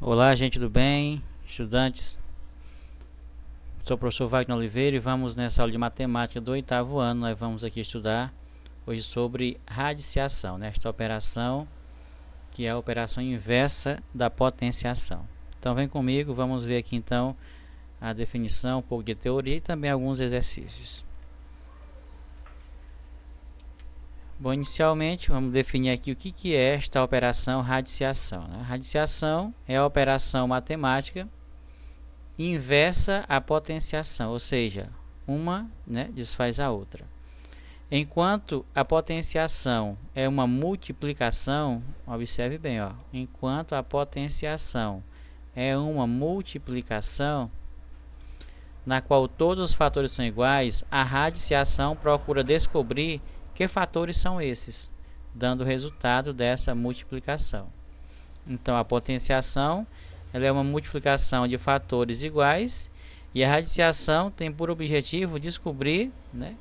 Olá, gente do bem, estudantes. Sou o professor Wagner Oliveira e vamos nessa aula de matemática do 8º ano. Nós vamos aqui estudar hoje sobre radiciação, né? Esta operação que é a operação inversa da potenciação. Então vem comigo, vamos ver aqui então a definição, um pouco de teoria e também alguns exercícios. Bom, inicialmente vamos definir aqui o que é esta operação radiciação, né? Radiciação é a operação matemática inversa à potenciação, ou seja, uma, né, desfaz a outra. Enquanto a potenciação é uma multiplicação, observe bem, ó, enquanto a potenciação é uma multiplicação na qual todos os fatores são iguais, a radiciação procura descobrir que fatores são esses, dando o resultado dessa multiplicação. Então, a potenciação ela é uma multiplicação de fatores iguais e a radiciação tem por objetivo descobrir, né,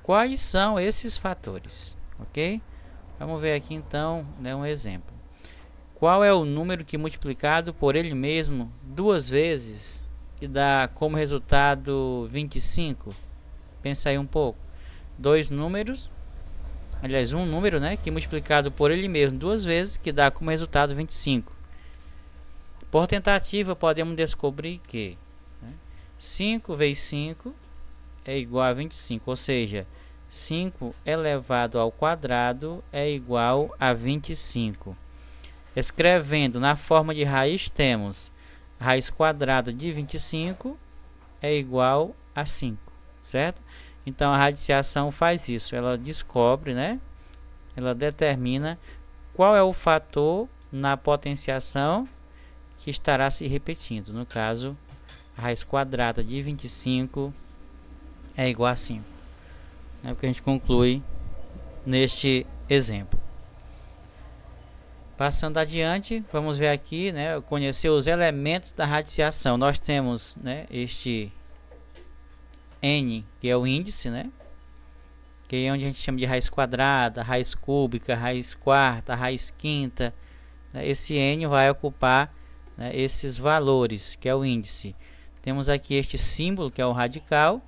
quais são esses fatores, ok? Vamos ver aqui então, né, um exemplo. Qual é o número que multiplicado por ele mesmo duas vezes que dá como resultado 25? Pensa aí um pouco. Dois números, aliás, um número, né, que multiplicado por ele mesmo duas vezes que dá como resultado 25. Por tentativa, podemos descobrir que, né, 5 vezes 5 é igual a 25, ou seja, 5 elevado ao quadrado é igual a 25. Escrevendo na forma de raiz, temos raiz quadrada de 25 é igual a 5, certo? Então, a radiciação faz isso, ela descobre, né? Ela determina qual é o fator na potenciação que estará se repetindo. No caso, a raiz quadrada de 25 é igual a 5. É o que a gente conclui neste exemplo. Passando adiante, vamos ver aqui, né, conhecer os elementos da radiciação. Nós temos, né, este n, que é o índice, né, que é onde a gente chama de raiz quadrada, raiz cúbica, raiz quarta, raiz quinta. Esse n vai ocupar, né, esses valores, que é o índice. Temos aqui este símbolo, que é o radical,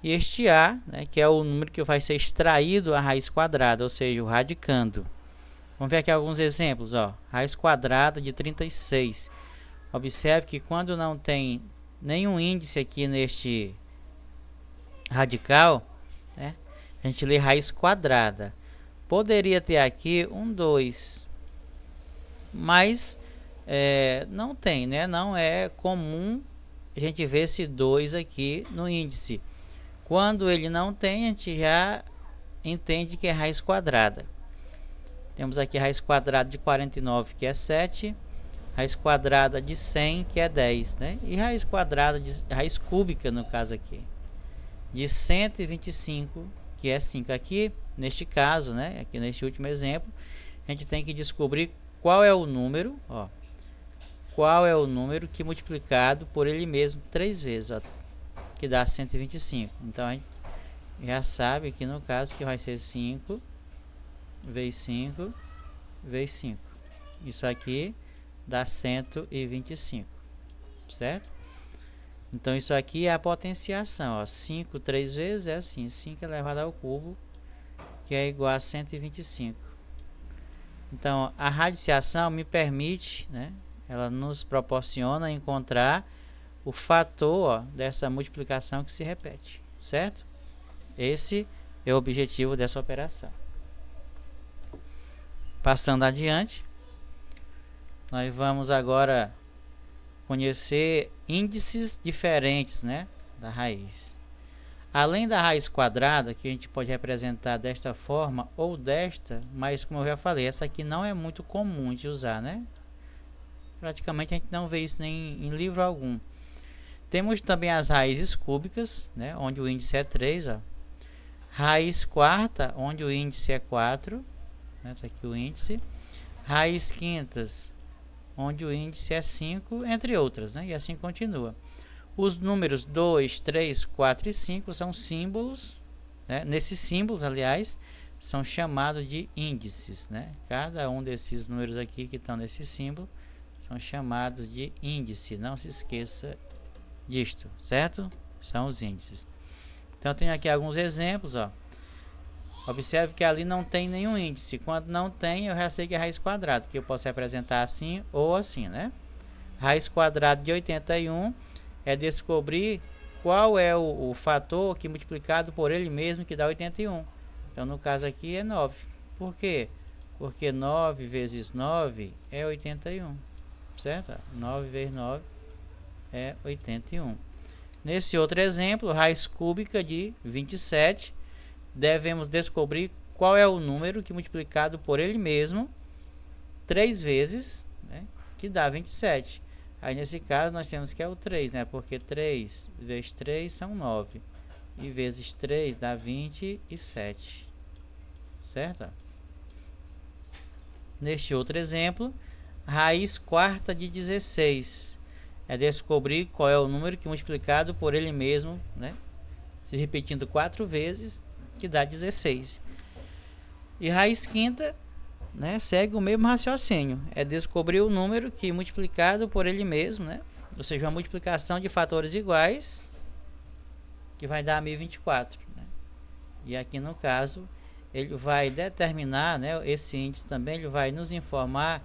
e este a, né, que é o número que vai ser extraído a raiz quadrada, ou seja, o radicando. Vamos ver aqui alguns exemplos, ó. Raiz quadrada de 36. Observe que quando não tem nenhum índice aqui neste radical, né, a gente lê raiz quadrada. Poderia ter aqui um 2, mas não tem, né? Não é comum a gente ver esse 2 aqui no índice. Quando ele não tem, a gente já entende que é raiz quadrada. Temos aqui raiz quadrada de 49, que é 7. Raiz quadrada de 100, que é 10. Né? E raiz quadrada, raiz cúbica, no caso aqui, de 125, que é 5. Aqui, neste caso, né? Aqui neste último exemplo, a gente tem que descobrir qual é o número, ó. Qual é o número que multiplicado por ele mesmo 3 vezes, ó, que dá 125. Então, a gente já sabe que no caso que vai ser 5 vezes 5 vezes 5. Isso aqui dá 125, certo? Então, isso aqui é a potenciação, ó. 5 3 vezes é assim, 5 elevado ao cubo, que é igual a 125. Então, a radiciação me permite, né? Ela nos proporciona encontrar o fator, ó, dessa multiplicação que se repete, certo? Esse é o objetivo dessa operação. Passando adiante, nós vamos agora conhecer índices diferentes, né, da raiz. Além da raiz quadrada, que a gente pode representar desta forma ou desta, mas como eu já falei, essa aqui não é muito comum de usar, né? Praticamente a gente não vê isso nem em livro algum. Temos também as raízes cúbicas, né, onde o índice é 3, ó. Raiz quarta, onde o índice é 4, né, tá aqui o índice. Raiz quintas, onde o índice é 5, entre outras, né, e assim continua. Os números 2, 3, 4 e 5 são símbolos, né? Nesses símbolos, aliás, são chamados de índices, né? Cada um desses números aqui que estão nesse símbolo são chamados de índice. Não se esqueça disto, certo? São os índices. Então, tenho aqui alguns exemplos, ó. Observe que ali não tem nenhum índice. Quando não tem, eu já sei que é raiz quadrada, que eu posso representar assim ou assim, né? Raiz quadrada de 81 é descobrir qual é o fator que multiplicado por ele mesmo que dá 81. Então, no caso aqui é 9. Por quê? Porque 9 vezes 9 é 81, certo? 9 vezes 9 é 81. Nesse outro exemplo, raiz cúbica de 27, devemos descobrir qual é o número que multiplicado por ele mesmo 3 vezes, né, que dá 27. Aí nesse caso nós temos que é o 3, né, porque 3 vezes 3 são 9 e vezes 3 dá 27, certo? Neste outro exemplo, raiz quarta de 16 é descobrir qual é o número que multiplicado por ele mesmo, né, se repetindo 4 vezes, que dá 16. E raiz quinta, né, segue o mesmo raciocínio, é descobrir o número que multiplicado por ele mesmo, né, ou seja, uma multiplicação de fatores iguais, que vai dar 1024, né? E aqui no caso ele vai determinar, né, esse índice também ele vai nos informar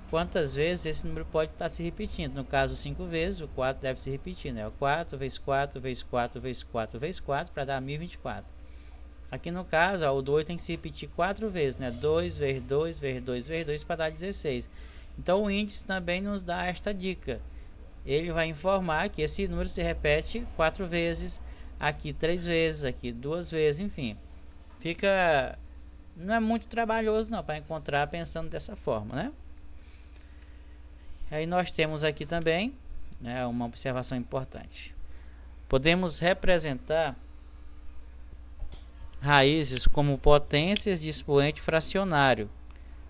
quantas vezes esse número pode estar se repetindo. No caso 5 vezes, o 4 deve se repetir, né? O 4 vezes 4 vezes 4 vezes 4 vezes 4 para dar 1024. Aqui no caso, ó, o 2 tem que se repetir 4 vezes, né? 2 vezes 2 vezes 2 vezes 2 para dar 16. Então o índice também nos dá esta dica. Ele vai informar que esse número se repete 4 vezes, aqui 3 vezes, aqui 2 vezes, enfim. Fica... não é muito trabalhoso não para encontrar pensando dessa forma, né? Aí nós temos aqui também, né, uma observação importante. Podemos representar raízes como potências de expoente fracionário.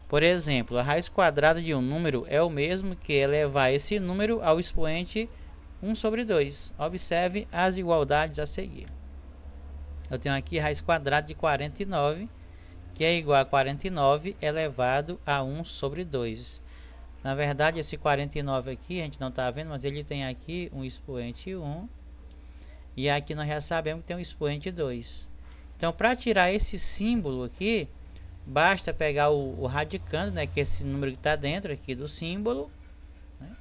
Por exemplo, a raiz quadrada de um número é o mesmo que elevar esse número ao expoente 1 sobre 2. Observe as igualdades a seguir. Eu tenho aqui a raiz quadrada de 49, que é igual a 49 elevado a 1 sobre 2. Na verdade, esse 49 aqui, a gente não está vendo, mas ele tem aqui um expoente 1. E aqui nós já sabemos que tem um expoente 2. Então, para tirar esse símbolo aqui, basta pegar o radicando, né, que é esse número que está dentro aqui do símbolo, né,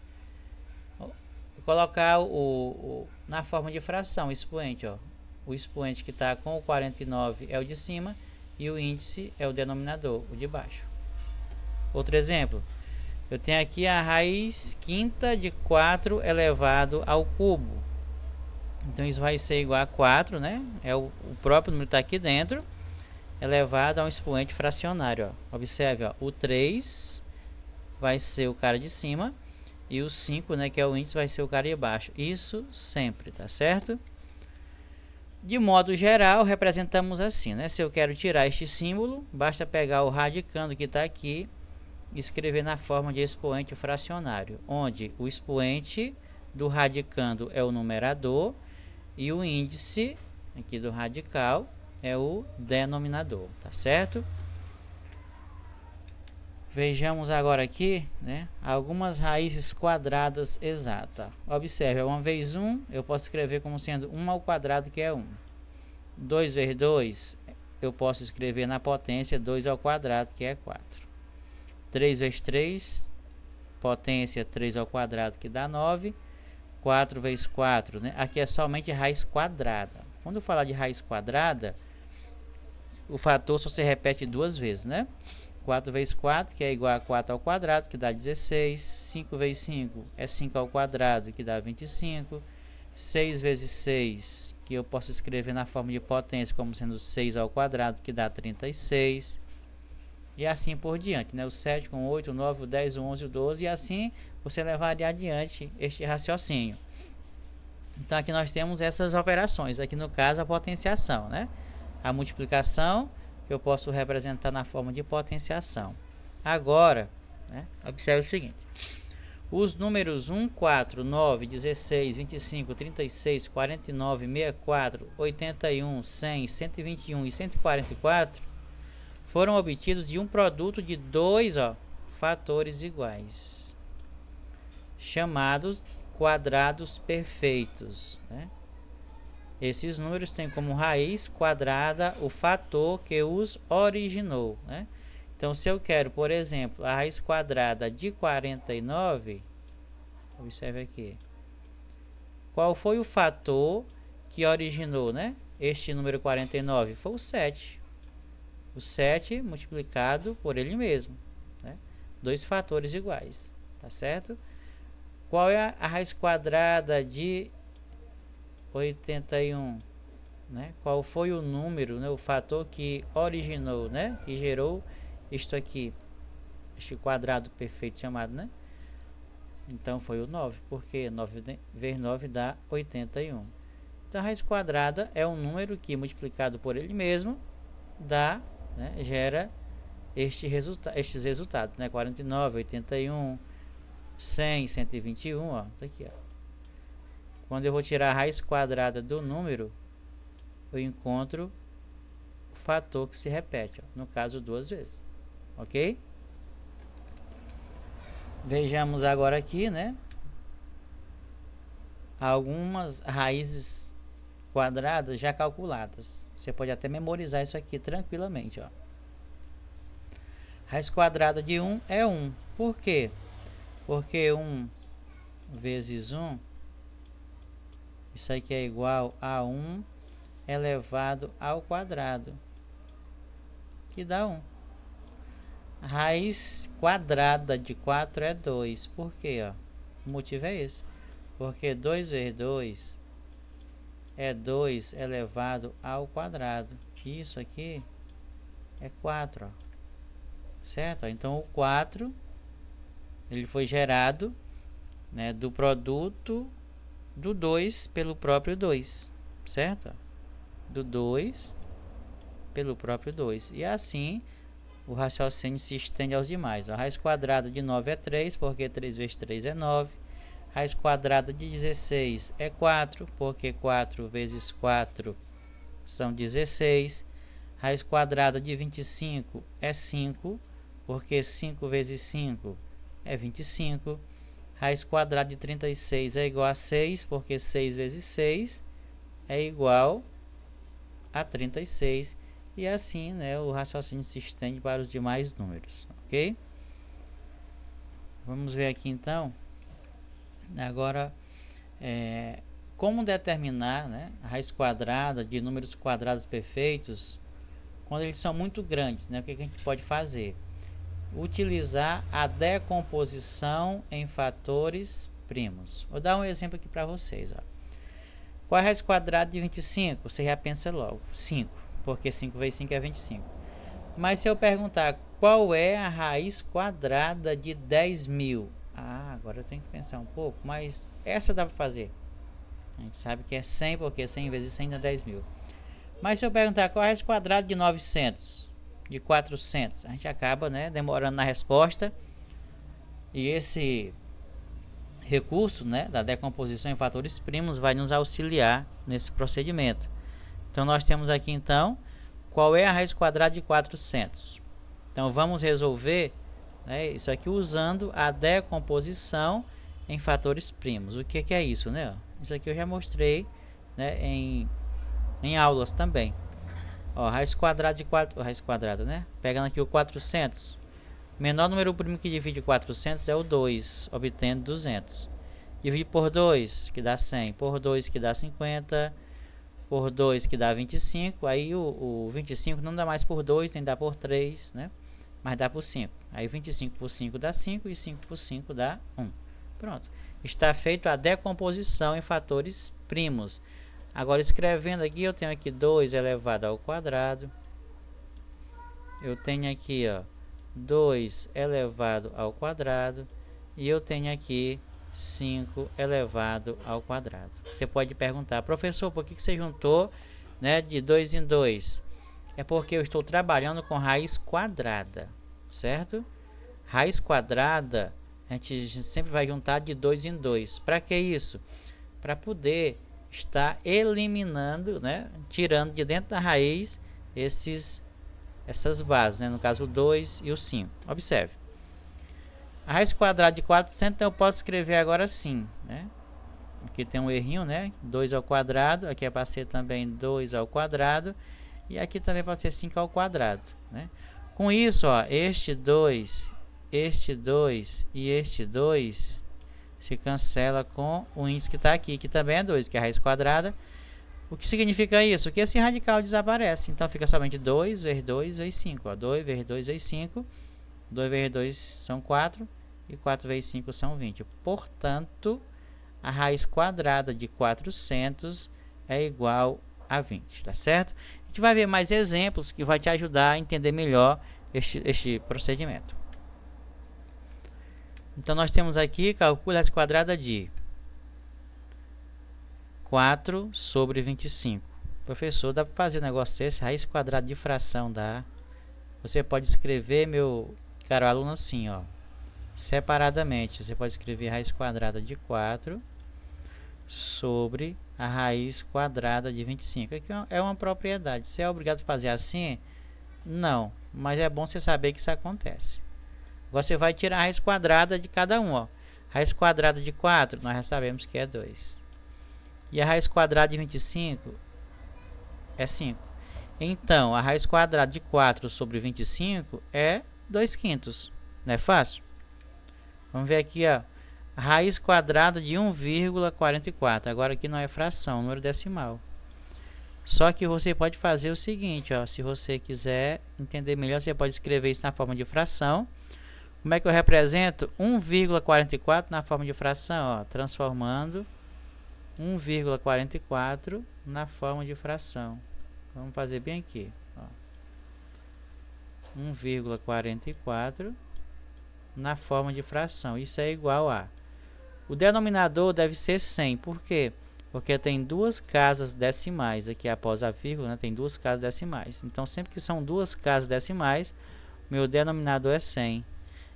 e colocar na forma de fração, o expoente. Ó. O expoente que está com o 49 é o de cima e o índice é o denominador, o de baixo. Outro exemplo. Eu tenho aqui a raiz quinta de 4 elevado ao cubo. Então, isso vai ser igual a 4, né? É o próprio número que está aqui dentro, elevado a um expoente fracionário. Ó. Observe, ó, o 3 vai ser o cara de cima e o 5, né, que é o índice, vai ser o cara de baixo. Isso sempre, tá certo? De modo geral, representamos assim, né? Se eu quero tirar este símbolo, basta pegar o radicando que está aqui, escrever na forma de expoente fracionário, onde o expoente do radicando é o numerador e o índice aqui do radical é o denominador, tá certo? Vejamos agora aqui, né, algumas raízes quadradas exatas. Observe, 1 vezes 1 eu posso escrever como sendo 1 ao quadrado, que é 1. 2 vezes 2 eu posso escrever na potência 2 ao quadrado, que é 4. 3 vezes 3, potência 3 ao quadrado, que dá 9. 4 vezes 4, né? Aqui é somente raiz quadrada. Quando eu falar de raiz quadrada, o fator só se repete 2 vezes, né? 4 vezes 4, que é igual a 4 ao quadrado, que dá 16. 5 vezes 5 é 5 ao quadrado, que dá 25. 6 vezes 6, que eu posso escrever na forma de potência como sendo 6 ao quadrado, que dá 36. E assim por diante, né? O 7 com 8, o 9, o 10, o 11, o 12, e assim você levaria adiante este raciocínio. Então, aqui nós temos essas operações. Aqui no caso, a potenciação, né? A multiplicação, que eu posso representar na forma de potenciação. Agora, né, observe o seguinte. Os números 1, 4, 9, 16, 25, 36, 49, 64, 81, 100, 121 e 144 foram obtidos de um produto de dois fatores iguais. chamados quadrados perfeitos, né? Esses números têm como raiz quadrada o fator que os originou, né? Então, se eu quero, por exemplo, a raiz quadrada de 49, observe aqui. Qual foi o fator que originou, né, este número 49? Foi o 7. O 7 multiplicado por ele mesmo, né? Dois fatores iguais, tá certo? Qual é a raiz quadrada de 81? Né? Qual foi o número, né, o fator que originou, né, que gerou isto aqui, este quadrado perfeito chamado, né? Então foi o 9, porque 9 vezes 9 dá 81. Então a raiz quadrada é um número que multiplicado por ele mesmo dá, né, gera estes resultados, né? 49, 81, 100, 121, ó, tá aqui, ó. Quando eu vou tirar a raiz quadrada do número, eu encontro o fator que se repete, ó, no caso duas vezes, ok? Vejamos agora aqui, né, algumas raízes quadradas já calculadas. Você pode até memorizar isso aqui tranquilamente, ó. Raiz quadrada de 1 é 1. Por quê? Porque 1 vezes 1, isso aqui é igual a 1 elevado ao quadrado, que dá 1. Raiz quadrada de 4 é 2. Por quê? Ó? O motivo é esse. Porque 2 vezes 2 é 2 elevado ao quadrado. Isso aqui é 4. Ó. Certo? Então, o 4 ele foi gerado, né, do produto do 2 pelo próprio 2. Certo? Do 2 pelo próprio 2. E assim o raciocínio se estende aos demais. A raiz quadrada de 9 é 3, porque 3 vezes 3 é 9. Raiz quadrada de 16 é 4, porque 4 vezes 4 são 16. Raiz quadrada de 25 é 5, porque 5 vezes 5 é 25. Raiz quadrada de 36 é igual a 6, porque 6 vezes 6 é igual a 36. E assim, né, o raciocínio se estende para os demais números, ok? Vamos ver aqui então, agora, como determinar, né, a raiz quadrada de números quadrados perfeitos quando eles são muito grandes, né? O que a gente pode fazer? Utilizar a decomposição em fatores primos. Vou dar um exemplo aqui para vocês, ó. Qual é a raiz quadrada de 25? Você já pensa logo, 5. Porque 5 vezes 5 é 25. Mas se eu perguntar qual é a raiz quadrada de 10.000? Ah, agora eu tenho que pensar um pouco, mas essa dá para fazer. A gente sabe que é 100, porque 100 vezes 100 dá 10.000. Mas se eu perguntar qual é a raiz quadrada de 900? De 400? A gente acaba, né, demorando na resposta. E esse recurso, né, da decomposição em fatores primos vai nos auxiliar nesse procedimento. Então, nós temos aqui, então, qual é a raiz quadrada de 400? Então, vamos resolver, né, isso aqui usando a decomposição em fatores primos. O que é isso, né? Isso aqui eu já mostrei, né, em aulas também. Ó, raiz quadrada de 4... Raiz quadrada, né? Pegando aqui o 400. O menor número primo que divide 400 é o 2, obtendo 200. Divide por 2, que dá 100. Por 2, que dá 50. Por 2 que dá 25, aí o 25 não dá mais por 2, nem dá por 3, né? Mas dá por 5. Aí 25 por 5 dá 5 e 5 por 5 dá 1. Pronto. Está feito a decomposição em fatores primos. Agora escrevendo aqui, eu tenho aqui 2 elevado ao quadrado. Eu tenho aqui, ó, 2 elevado ao quadrado. E eu tenho aqui 5 elevado ao quadrado. Você pode perguntar, professor, por que você juntou, né, de 2 em 2? É porque eu estou trabalhando com raiz quadrada, certo? Raiz quadrada, a gente sempre vai juntar de 2 em 2. Para que isso? Para poder estar eliminando, né, tirando de dentro da raiz essas bases, né, no caso o 2 e o 5. Observe. A raiz quadrada de 400 eu posso escrever agora assim, né? Aqui tem um errinho, né? 2 ao quadrado, aqui é para ser também 2 ao quadrado, e aqui também para ser 5 ao quadrado, né? Com isso, ó, este 2 e este 2 se cancela com o índice que está aqui, que também é 2, que é a raiz quadrada. O que significa isso? Que esse radical desaparece, então fica somente 2 vezes 2 vezes 5, ó, 2 vezes 2 vezes 5, 2 vezes 2 são 4, e 4 vezes 5 são 20. Portanto, a raiz quadrada de 400 é igual a 20, tá certo? A gente vai ver mais exemplos que vai te ajudar a entender melhor este procedimento. Então, nós temos aqui, calcula a raiz quadrada de 4 sobre 25. Professor, dá para fazer um negócio desse? Raiz quadrada de fração dá. Você pode escrever, meu caro aluno, assim, ó, separadamente. Você pode escrever raiz quadrada de 4 sobre a raiz quadrada de 25. Aqui é uma propriedade. Você é obrigado a fazer assim? Não, mas é bom você saber que isso acontece. Agora você vai tirar a raiz quadrada de cada um, ó. Raiz quadrada de 4, nós já sabemos que é 2. E a raiz quadrada de 25 é 5. Então, a raiz quadrada de 4 sobre 25 é 2/5. Não é fácil? Vamos ver aqui, ó. Raiz quadrada de 1,44. Agora aqui não é fração, número decimal. Só que você pode fazer o seguinte, ó. Se você quiser entender melhor, você pode escrever isso na forma de fração. Como é que eu represento 1,44 na forma de fração? Ó, transformando 1,44 na forma de fração. Vamos fazer bem aqui. 1,44 na forma de fração. Isso é igual a... O denominador deve ser 100. Por quê? Porque tem duas casas decimais. Aqui após a vírgula, né, tem duas casas decimais. Então, sempre que são duas casas decimais, meu denominador é 100.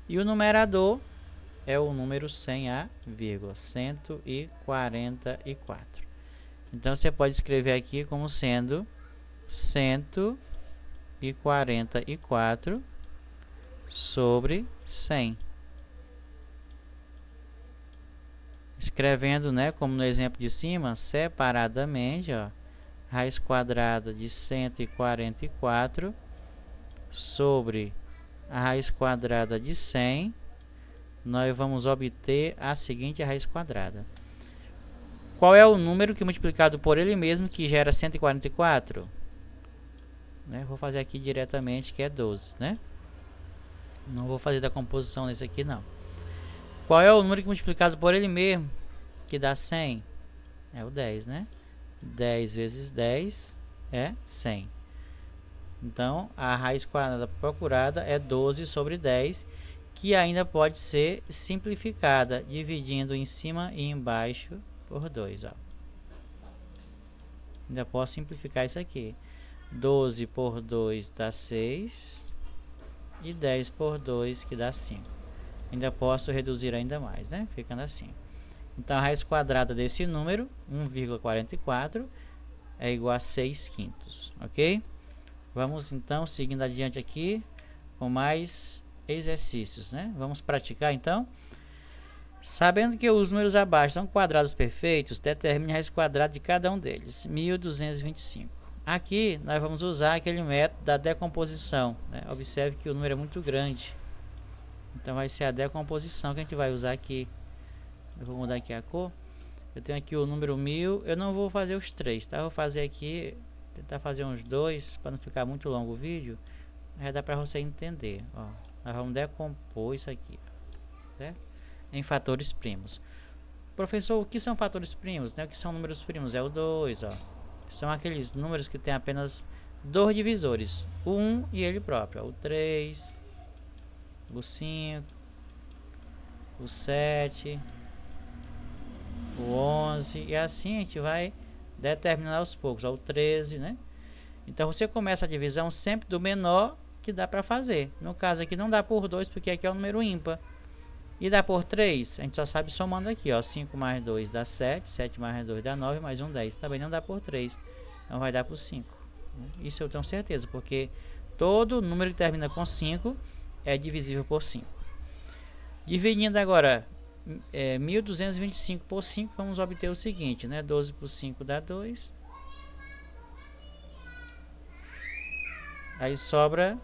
E o numerador é o número 100 a vírgula. 144. Então, você pode escrever aqui como sendo 144 sobre 100. Escrevendo, né, como no exemplo de cima, separadamente, ó, raiz quadrada de 144 sobre a raiz quadrada de 100, nós vamos obter a seguinte raiz quadrada. Qual é o número que multiplicado por ele mesmo que gera 144? Né, vou fazer aqui diretamente, que é 12, né? Não vou fazer da composição nesse aqui, não. Qual é o número que multiplicado por ele mesmo que dá 100? É o 10, né? 10 vezes 10 é 100. Então, a raiz quadrada procurada é 12 sobre 10, que ainda pode ser simplificada, dividindo em cima e embaixo por 2. Ó. Ainda posso simplificar isso aqui. 12 por 2 dá 6. E 10 por 2 que dá 5. Ainda posso reduzir ainda mais, né? Ficando assim. Então, a raiz quadrada desse número, 1,44, é igual a 6/5, ok? Vamos, então, seguindo adiante aqui, com mais exercícios, né? Vamos praticar, então. Sabendo que os números abaixo são quadrados perfeitos, determine a raiz quadrada de cada um deles. 1225. Aqui, nós vamos usar aquele método da decomposição, né? Observe que o número é muito grande. Então, vai ser a decomposição que a gente vai usar aqui. Eu vou mudar aqui a cor. Eu tenho aqui o número 1000. Eu não vou fazer os 3, tá? Eu vou fazer aqui, tentar fazer uns 2, para não ficar muito longo o vídeo. Já dá para você entender. Ó, nós vamos decompor isso aqui, certo? Em fatores primos. Professor, o que são fatores primos? Né? O que são números primos? É o 2, ó. São aqueles números que tem apenas dois divisores, o 1 e ele próprio, ó. O 3, o 5, o 7, o 11, e assim a gente vai determinar aos poucos, ó, o 13, né? Então você começa a divisão sempre do menor que dá para fazer. No caso aqui não dá por 2, porque aqui é o número ímpar. E dá por 3, a gente só sabe somando aqui, ó, 5 mais 2 dá 7, 7 mais 2 dá 9, mais 1 10. Também não dá por 3, então vai dar por 5. Isso eu tenho certeza, porque todo número que termina com 5 é divisível por 5. Dividindo agora 1.225 por 5, vamos obter o seguinte, né? 12 por 5 dá 2. Aí sobra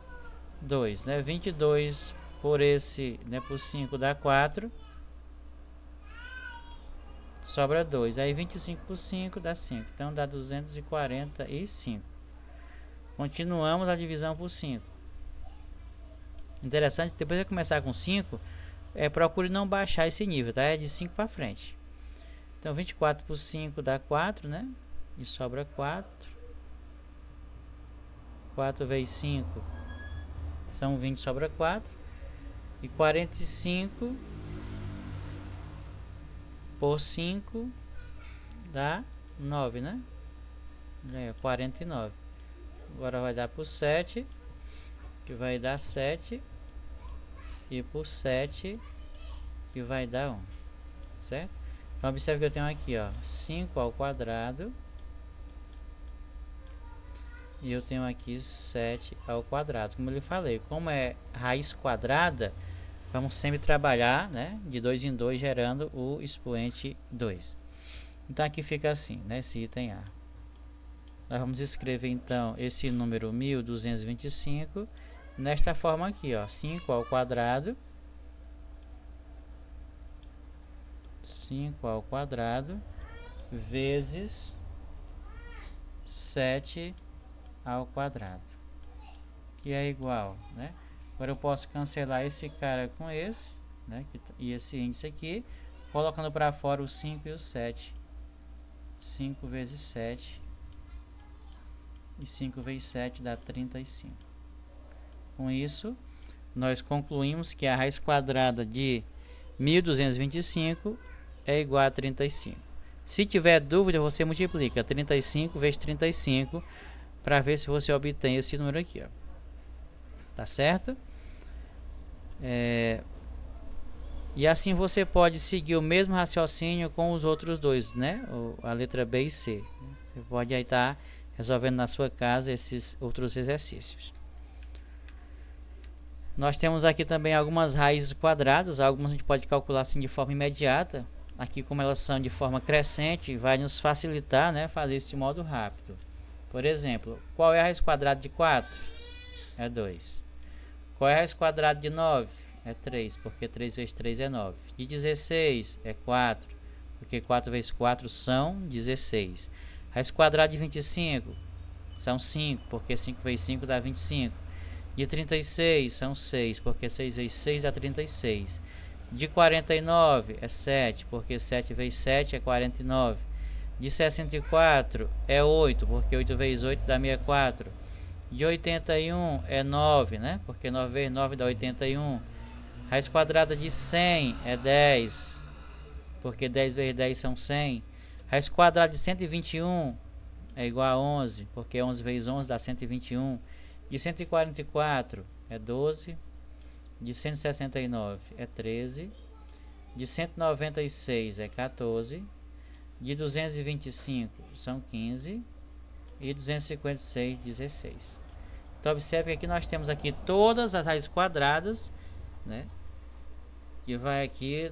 2, né? 22 por esse, né, por 5 dá 4. Sobra 2. Aí 25 por 5 dá 5. Então dá 245. Continuamos a divisão por 5. Interessante, depois de começar com 5, procure não baixar esse nível, tá? É de 5 para frente. Então 24 por 5 dá 4, né? E sobra 4. 4 vezes 5 são 20, sobra 4. E 45 por 5 dá 9, né? 49. Agora vai dar por 7, que vai dar 7. E por 7, que vai dar 1. Certo? Então observe que eu tenho aqui, ó, 5 ao quadrado. E eu tenho aqui 7 ao quadrado. Como eu lhe falei, como é raiz quadrada, vamos sempre trabalhar, né, de 2 em 2, gerando o expoente 2. Então aqui fica assim, né, esse item A. Nós vamos escrever então esse número 1225 nesta forma aqui, ó, 5 ao quadrado. 5 ao quadrado vezes 7 ao quadrado, que é igual, né? Agora eu posso cancelar esse cara com esse, né? E esse índice aqui, colocando para fora o 5 e o 7. 5 vezes 7. E 5 vezes 7 dá 35. Com isso, nós concluímos que a raiz quadrada de 1225 é igual a 35. Se tiver dúvida, você multiplica 35 vezes 35 para ver se você obtém esse número aqui, ó. Tá certo? E assim você pode seguir o mesmo raciocínio com os outros dois, né? A letra B e C. Você pode aí estar resolvendo na sua casa esses outros exercícios. Nós temos aqui também algumas raízes quadradas. Algumas a gente pode calcular assim de forma imediata. Aqui, como elas são de forma crescente, vai nos facilitar, né, fazer isso de modo rápido. Por exemplo, qual é a raiz quadrada de 4? É 2. Qual é a raiz quadrada de 9? É 3, porque 3 vezes 3 é 9. De 16 é 4, porque 4 vezes 4 são 16. Raiz quadrada de 25 são 5, porque 5 vezes 5 dá 25. De 36 são 6, porque 6 vezes 6 dá 36. De 49 é 7, porque 7 vezes 7 é 49. De 64 é 8, porque 8 vezes 8 dá 64. De 81 é 9, né? Porque 9 vezes 9 dá 81. Raiz quadrada de 100 é 10, porque 10 vezes 10 são 100. Raiz quadrada de 121 é igual a 11, porque 11 vezes 11 dá 121. De 144 é 12. De 169 é 13. De 196 é 14. De 225 são 15. E 256, 16. Então observe que aqui nós temos aqui todas as raízes quadradas, né? Que vai aqui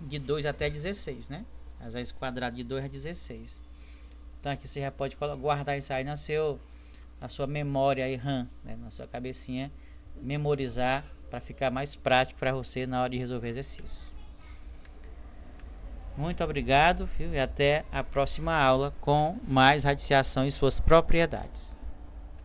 de 2 até 16, né? As raízes quadradas de 2 a 16. Então aqui você já pode guardar isso aí na sua memória aí RAM, né? Na sua cabecinha, memorizar para ficar mais prático para você na hora de resolver exercícios. Muito obrigado, e até a próxima aula com mais radiciação e suas propriedades.